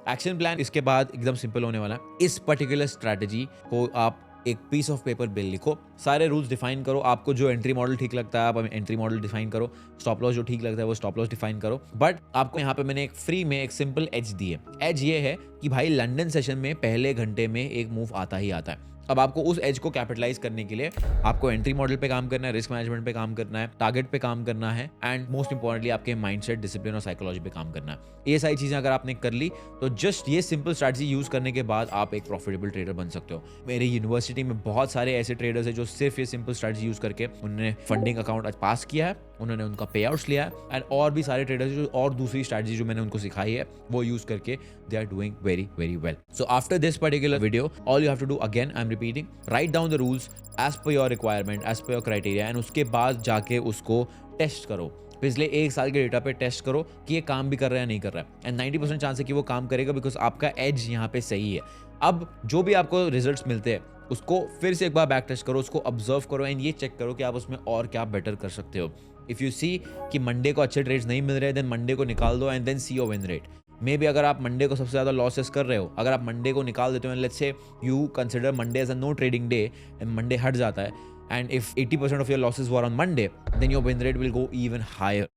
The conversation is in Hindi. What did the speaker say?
एक्शन प्लान इसके बाद एकदम सिंपल होने वाला है। इस पर्टिकुलर स्ट्रैटेजी को आप एक पीस ऑफ पेपर पे लिखो, सारे रूल्स डिफाइन करो, आपको जो एंट्री मॉडल ठीक लगता है आप एंट्री मॉडल डिफाइन करो, स्टॉप लॉस जो ठीक लगता है वो स्टॉप लॉस डिफाइन करो। बट आपको यहाँ पे मैंने एक फ्री में एक सिंपल एज दी है। एज ये है कि भाई लंदन सेशन में पहले घंटे में एक मूव आता ही आता है। अब आपको उस एज को कैपिटलाइज करने के लिए आपको एंट्री मॉडल पे काम करना है, रिस्क मैनेजमेंट पे काम करना है, टारगेट पे काम करना है, एंड मोस्ट इंपॉर्टेंटली आपके माइंडसेट, डिसिप्लिन और साइकोलॉजी पे काम करना है। ये सारी चीजें अगर आपने कर ली तो जस्ट ये सिंपल स्ट्रैटेजी यूज करने के बाद आप एक प्रॉफिटेबल ट्रेडर बन सकते हो। मेरे यूनिवर्सिटी में बहुत सारे ऐसे ट्रेडर्स हैं जो सिर्फ ये सिंपल स्ट्रैटेजी यूज करके उन्होंने फंडिंग अकाउंट पास किया है, उन्होंने उनका पे आउट्स लिया है, एंड और भी सारे ट्रेडर्स जो और दूसरी स्ट्रैटेजी जो मैंने उनको सिखाई है वो यूज करके they are doing very very well. So after this particular video all you have to do, again I am repeating, write down the rules as per your requirement, as per your criteria, and उसके बाद जाके उसको टेस्ट करो। पिछले 1 साल के डेटा पे टेस्ट करो कि ये काम भी कर रहा है या नहीं कर रहा है, एंड 90% चांस है कि वो काम करेगा बिकॉज आपका एज यहाँ पे सही है। अब जो भी आपको रिजल्ट्स मिलते हैं उसको फिर से एक बार बैक टेस्ट करो, उसको ऑब्जर्व करो एंड ये चेक करो कि आप उसमें और क्या बेटर कर सकते हो। इफ यू सी कि मंडे को अच्छे ट्रेड्स नहीं मिल रहे देन मंडे को निकाल दो and then see your win rate. Maybe अगर आप मंडे को सबसे ज्यादा लॉसेस कर रहे हो, अगर आप मंडे को निकाल देते हो and let's say you consider Monday as a no trading day and Monday हट जाता है, and if 80% of your losses were on Monday, then your win rate will go even higher.